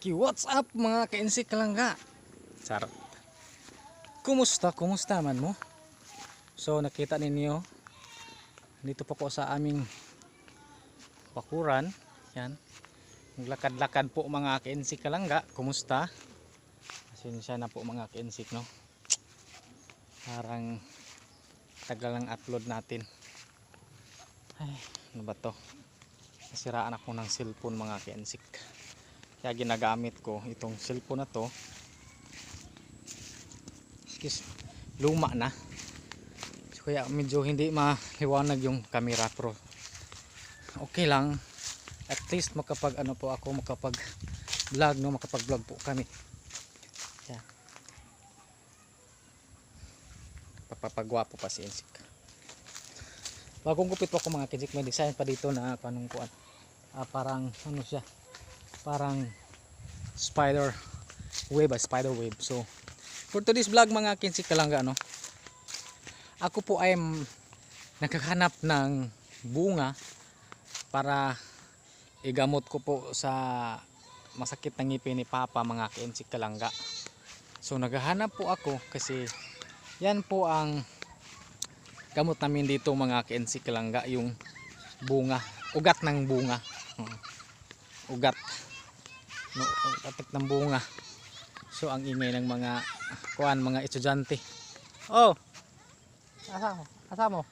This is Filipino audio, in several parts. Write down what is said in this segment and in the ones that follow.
What's up mga ka-insik kalangga? Charot. Kumusta man mo? So nakita ninyo, dito po ko sa aming bakuran. Yan. Naglakad-lakad po mga ka-insik kalangga. Kumusta? Pasensya na po mga ka-insik, no? Parang tagal ng upload natin. Ay, ano ba to? Nasiraan ako ng cellphone mga ka-insik. Kaya ginagamit ko itong cellphone na to. Luma na. So, kaya medyo hindi maliwanag yung camera, pero okay lang. At least makapag vlog, no, makapag vlog po kami. Yan. Papapagwapo pa si Insik. Bagong gupit po ako mga kinsik, may design pa dito na panungkuan. Parang ano siya? Parang spider wave. So for today's vlog mga kinsik kalangga, no, ako po ay naghahanap ng bunga para igamot ko po sa masakit ng ngipin ni Papa mga kinsik kalangga. So naghahanap po ako kasi yan po ang gamot namin dito mga kinsik kalangga, yung bunga, ugat ng bunga. Ugat no, tatik ng bunga. So ang ingay ng mga estudyante. Oh, asa mo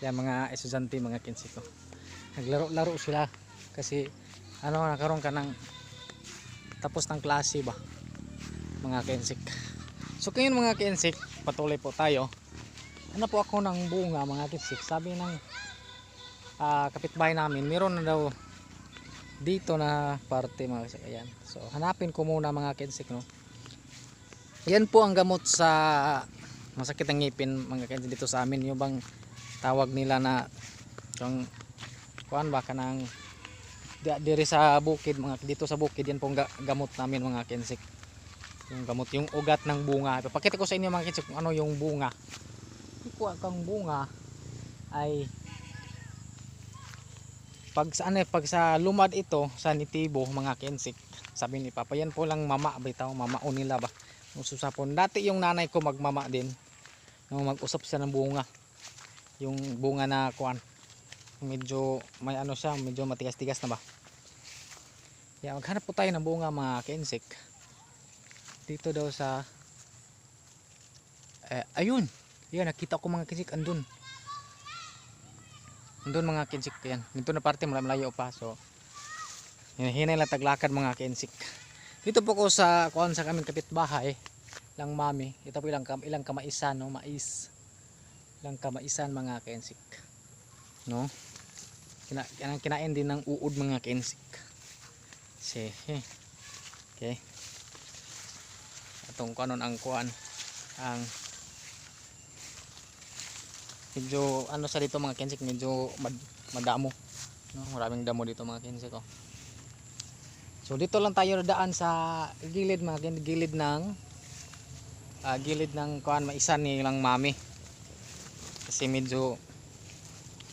yan, mga estudyante mga kinsik ko, naglaro-laro sila kasi nakaroon ka ng tapos ng klase ba mga kinsik. So ngayon mga kinsik, patuloy po tayo. Po ako ng bunga mga kinsik. Sabi ng kapitbahay namin, meron na daw dito na parte mga kinsik. Ayan. So hanapin ko muna mga kinsik, no. Yan po ang gamot sa masakit ng ngipin mga kinsik dito sa amin. Yung bang tawag nila na yung kuan ba kanang diri sa bukid mga dito sa bukid, yan pong gamot namin mga kinsik. Yung gamot, yung ugat ng bunga. Ipakita ko sa inyo mga kinsik kung ano yung bunga. Ikuha kang bunga ay pag sa lumad ito sa nitibo mga kinsik, sabi ni Papa, yan po lang mama bitaw, mamao nila ba ususapon. Dati yung nanay ko magmama din, mag-usap siya ng bunga, yung bunga na kuan, medyo may siya, medyo matigas-tigas na ba. Kaya maghanap po tayo ng bunga mga kinsik dito daw sa ayun, yan nakita ko mga kinsik, andun mga kinsik. Yan dito na parte, malayo pa. So hinay lang taglakad mga kinsik. Dito po ko sa kuan sa kaming kapitbahay lang mami. Ito po ilang kamaisan, no, ilang kamaisan mga kinsik, no. Kinain din ng uod mga kinsik. Okay, atong kanon ang kuan ang medyo sa dito mga kinsik, medyo madamo, no? Maraming damo dito mga kinsik, oh. So dito lang tayo daan sa gilid mga gilid ng kuan maisan ni lang mami, kasi medyo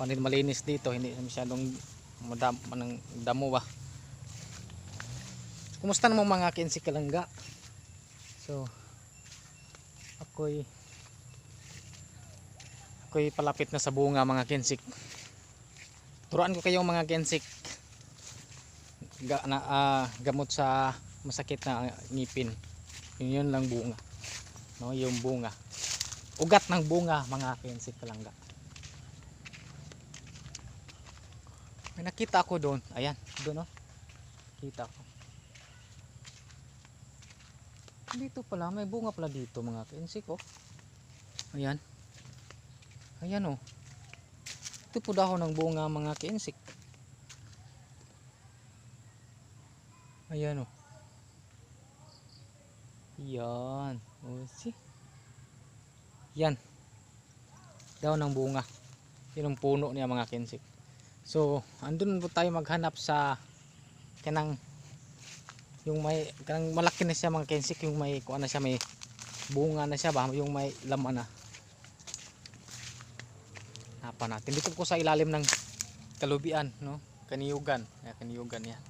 malinis dito, hindi masyadong damo ba. So, kumusta naman mga kinsik kalangga? So ako'y palapit na sa bunga mga kinsik. Turuan ko kayong mga kinsik gamot sa masakit na ngipin. Yun lang bunga, no, yung bunga, ugat ng bunga mga kinsik kalangga. May nakita ako doon, ayan doon, no, kita ko dito pala, may bunga pala dito mga kinsik, oh. Ayan, oh. Ito po dahon ng bunga mga kinsik. Ayan, oh. Yan, oh, see? Yan dahon ng bunga, yun ang puno niya mga kinsik. So andun po tayo maghanap sa kanang yung may kanang malaki na siya mga kinsik, yung may kuan na siya, may bunga na siya ba, yung may laman na. Hapa natin dito po sa ilalim ng kalubian, no. Kaniyugan. Ayan, kaniyugan yan.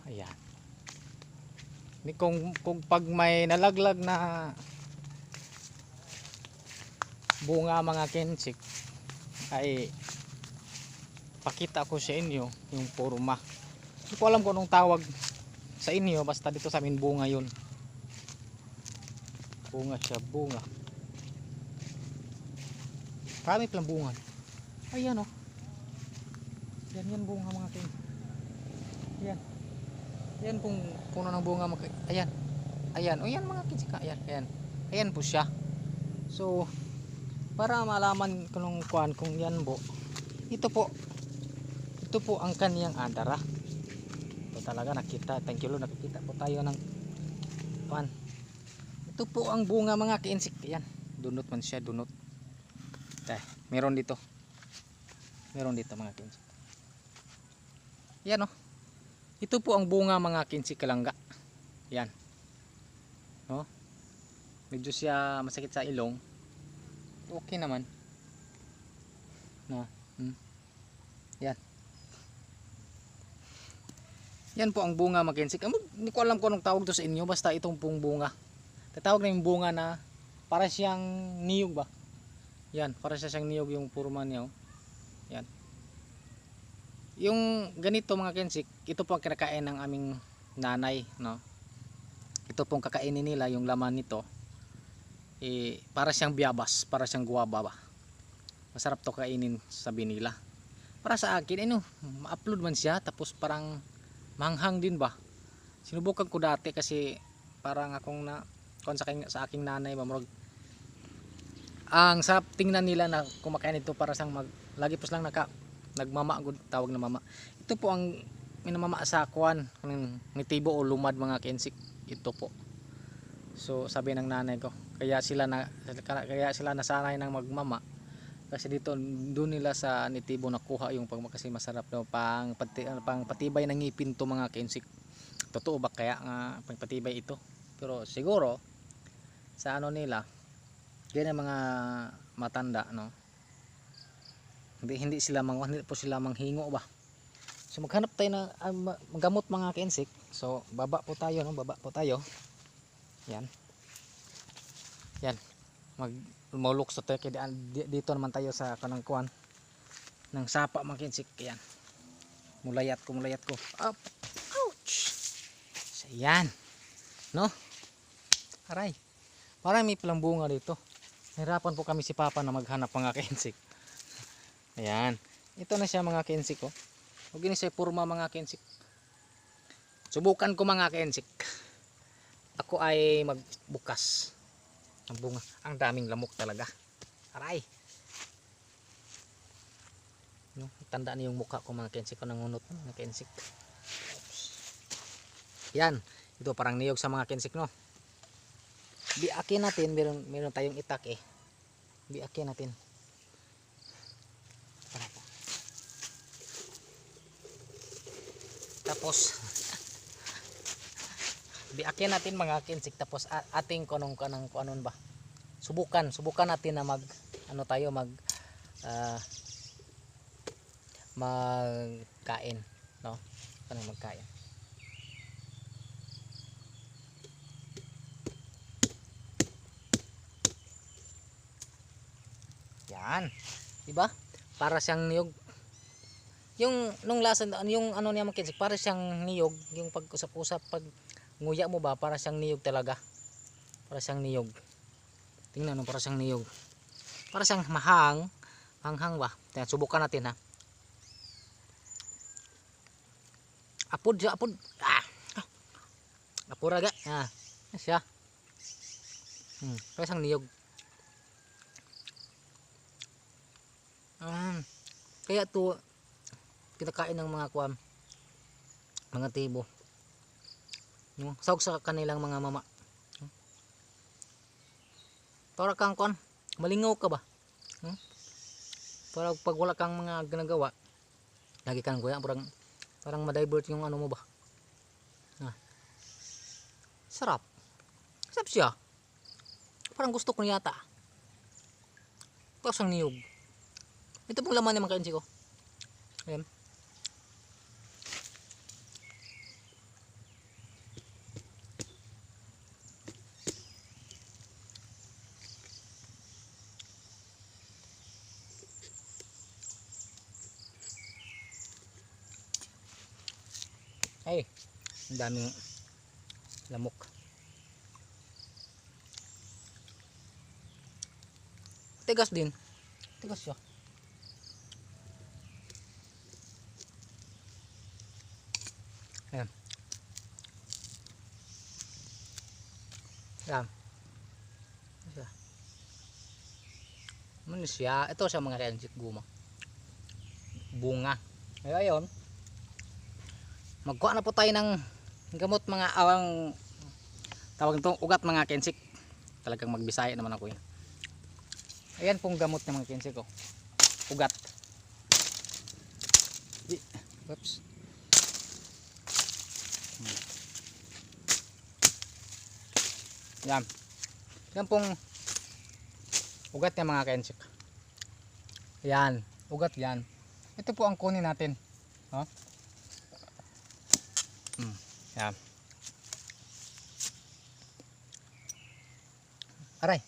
Ayan. Kung pag may nalaglag na bunga mga kensik, ay pakita ko sa inyo yung purma. Hindi ko alam kung anong tawag sa inyo, basta dito sa amin bunga yun. Bunga siya, bunga. Marami palang bunga. Ayan oh. Yan bunga mga kensik. Ayan. Ayan kung puno ng bunga mga, ayan. Ayan, o yan mga kensik. Ayan. Ayan po siya. So, para malaman ko nung kuan kung yan po, ito po ang kaniyang adara. Ito talaga nakita, thank you Lord, nakikita po tayo ng kuan. Ito po ang bunga mga kensik. Ayan, dunot man siya, dunot. Meron dito mga kensik. Ayan o, ito po ang bunga mga kensik kalangga. Ayan, no? Medyo siya masakit sa ilong, okay naman na. Yan po ang bunga mga kensik. Hindi ko alam kung anong tawag to sa inyo, basta itong pong bunga. Tatawag na yung bunga na para siyang niyog ba. Yan, para siyang niyog yung purma niya. Yan. Yung ganito mga kensik, ito po ang kinakain ng aming nanay, no? Ito pong kakainin nila, yung laman nito. Para siyang biyabas, para siyang guwaba ba. Masarap to kainin, sabi nila. Para sa akin, ma-upload man siya, tapos parang manghang din ba. Sinubukan ko dati kasi parang akong sa aking nanay mamrog. Ang sarap tingnan nila na kumakain ito, para sang lagi po lang nagmama, tawag na mama. Ito po ang minamama sa kuan ng nitibo o lumad mga kensik. Ito po. So sabi ng nanay ko, kaya sila nasanay ng magmama. Kasi dito doon nila sa nitibo nakuha yung kasi masarap daw pang patibay ng ngipin to mga kensik. Totoo ba kaya nga pangpatibay ito? Pero siguro sa nila ganyan mga matanda, no? Hindi po sila manghingo ba. So maghanap tayo ng gamot mga kensik. So baba po tayo, no? Baba po tayo. Yan. Maulok sa tayo, dito naman tayo sa kanang kuan ng sapa mga kensik. Yan, mulayat ko up. Ouch. So yan, no? Aray, marami palang bunga dito. Nahirapan po kami si papa na maghanap mga kensik. Ayan, ito na siya mga kensik ko. Huwag yun siya purma mga kensik. Subukan ko mga kensik. Ako ay magbukas ang bunga. Ang daming lamok talaga. Aray. No, tandaan niyo yung mukha ko mga kensik, ko nangunot mga kensik. Yan, ito parang niyog sa mga kensik, no. Biakin natin, meron tayong itak eh. Biakin natin. Tapos biakin natin mga kensik, tapos ating kuanon ba. Subukan natin na magkain, no? Kanang magkain. Yan. 'Di ba? Para siyang niyog. Yung nung lasa yung niya mga kensik, para siyang niyog, yung pag-usap-usap pag nguya mo ba, para siyang niyog talaga. Para siyang niyog. Tingnan mo, para siyang niyog. Para siyang hanghang ba. Tingnan, subukan natin ha. Apod. Apuraga. Siya. Para siyang niyog. Kaya to kinakain ng mga mga tibo, no? Sawag sa kanilang mga mama. Para kang malingaw ka ba, para pag wala kang mga ginagawa, lagi kang guya, parang ma-divert yung mo ba. Sarap siya, parang gusto ko yata. Pasang niyog. Ito pong laman ng mga ka-insik ko. Ayan. Ay, ang daming lamok. Tigas din. Tigas siya. Ayan. Ayan. Ano siya? Ito siya mga ka-insik guma. Bunga. Ayun. Magkuha na po tayo ng gamot mga awang tawag nito ugat mga ka-insik. Talagang magbisaya naman ako yun. Ayan pong gamot ng mga ka-insik ko. Ugat. Oops. Yan. Yan pong ugat ng mga ka-insik. Ayan. Ugat yan. Ito po ang kunin natin. Oh. Yan. Aray.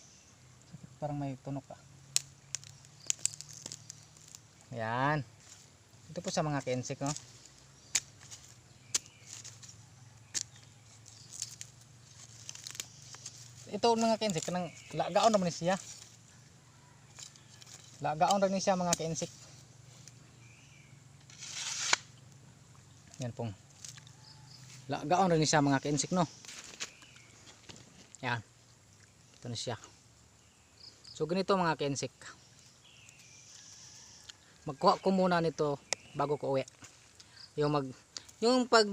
Parang may tunok ka. Yan. Ito po sa mga ka-insik, no? Ito mga ka-insik, kanang lagaon naman siya. Lagaon rin siya mga ka-insik. Yan pong lagaon rin siya mga ka-insik, no? Yan. Ito na siya. So ganito mga ka-insik. Magkuha ko muna nito bago ko uwi. Yung pag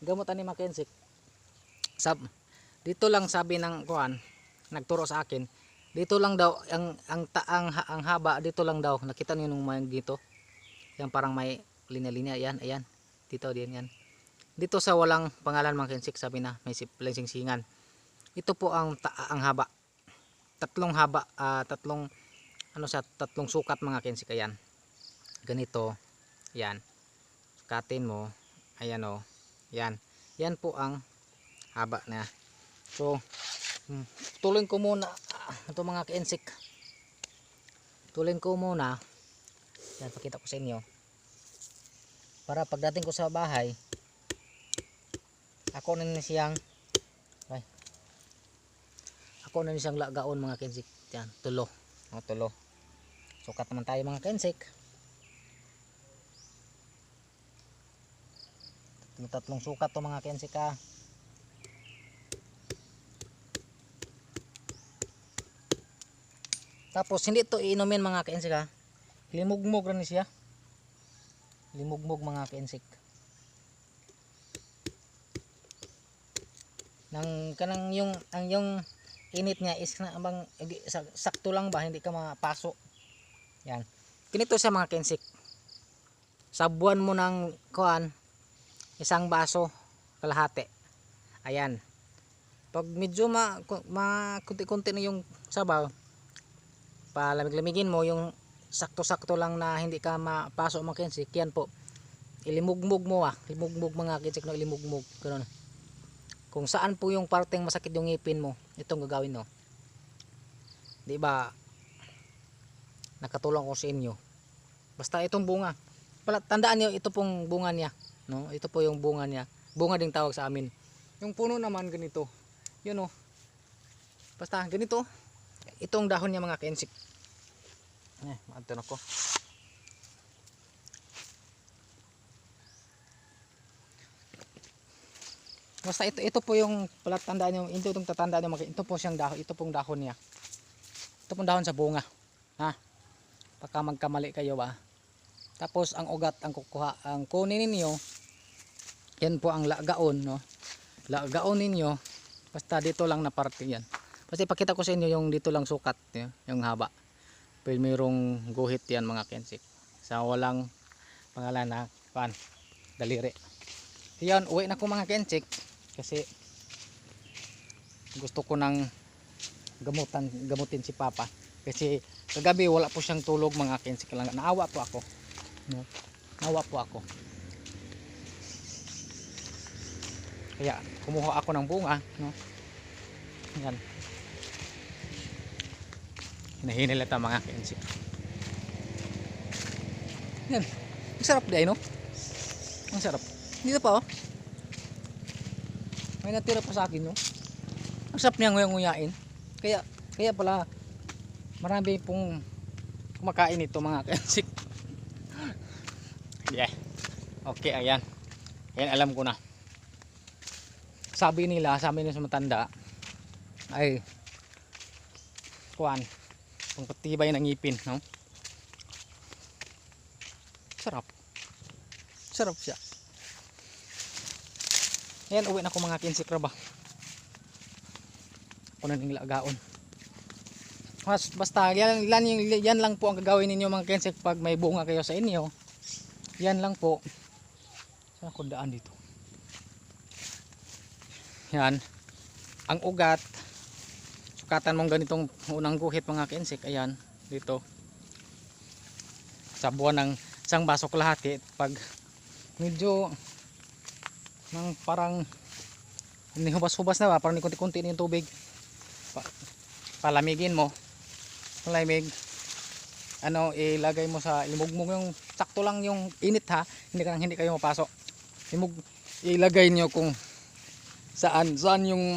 gamutan ni mga ka-insik. Dito lang sabi ng kuan, nagturo sa akin. Dito lang daw ang haba dito lang daw. Nakita niyo nung may dito. Yang parang may linya-linya yan, ayan. Dito din yan. Dito sa walang pangalan mga ka-insik, sabi na may singsingan. Ito po ang haba. Tatlong haba, tatlong sukat mga ka-insik, ayan. Ganito. Yan. Sukatin mo. Ayan o. Yan. Yan po ang haba na. So, tuloy ko muna ito mga ka-insik. Tuloy ko muna. Yan, pakita ko sa inyo. Para pagdating ko sa bahay, ako na siyang lagaon mga ka-insik. Yan, tulo. O, tulo. Sukat naman tayo mga ka-insik. Tatlong sukat to mga ka-insik ha. Tapos hindi to iinumin mga ka-insik ha. Limugmog rin siya. Limugmog mga ka-insik. Kanang yung init niya is sakto lang ba, hindi ka mapaso. Yan. Ganito sa mga ka-insik. Sabuan mo ng kuan, isang baso kalahati. Ayan. Pag medyo kunti-kunti na yung sabaw, palamig-lamigin mo yung sakto-sakto lang na hindi ka mapaso mga ka-insik. Yan po. Ilimugmog mo limugmog mga ka-insik, no, ilimugmog. Ganun. Kung saan po yung parteng masakit yung ngipin mo, itong gagawin, no. 'Di ba? Nakatulong ko sa inyo. Basta itong bunga. Tandaan niyo, ito pong bunga niya, no? Ito po yung bunga niya. Bunga ding tawag sa amin. Yung puno naman ganito. Yun, no. Basta ganito. Itong dahon niya mga ka-insik. Maanton ako. Basta ito po yung palatandaan niyo, ito itong tatandaan niyo, ito po siyang dahon, ito pong dahon niya. Ito pong dahon sa bunga. Ha? Baka magkamali kayo ba? Tapos ang ugat ang kukuha, ang kunin niyo. Yan po ang lagaon, no. Lagaon ninyo. Basta dito lang na parte yan. Basta ipakita ko sa inyo yung dito lang sukat, yung haba. Pero mayroong guhit yan mga ka-insik. Sa walang pangalan na daliri. Yan, uwi na ko mga ka-insik. Kasi gusto ko nang gamutin si Papa. Kasi Kagabi wala po siyang tulog mga kinsik lang. Naawa po ako. No? Naawa po ako. Kaya kumuha ako ng bunga, no? Yan. Hinahinil ito mga kinsik. Yan. Ang sarap di no? Ang sarap. Dito pa oh. May natira pa sa akin no. Ang sarap niya nguyang-nguyain. Kaya pala marami pong kumakain ito mga kinsik. Yeah. Okay, ayan. Ayan, alam ko na. Sabi nila sa matanda ay kuan, pangpatibay ng ngipin, no? Sarap. Sarap siya. Ayan, uwi na ko mga kinsik ra ba. Ako na ning lagaon. Basta yan lang po ang gagawin ninyo mga kinsik pag may bunga kayo sa inyo. Yan lang po. Saan ako daan dito? Yan. Ang ugat, sukatan mong ganitong unang guhit mga kinsik. Ayan, dito. Sa buwan ng isang baso kalahati. Pag medyo parang hubas-hubas na ba, parang kunti-kunti na yung tubig, palamigin mo. Palamig, ilagay mo sa imog mo yung sakto lang yung init ha, hindi kayo mapasok. Ilagay nyo kung saan yung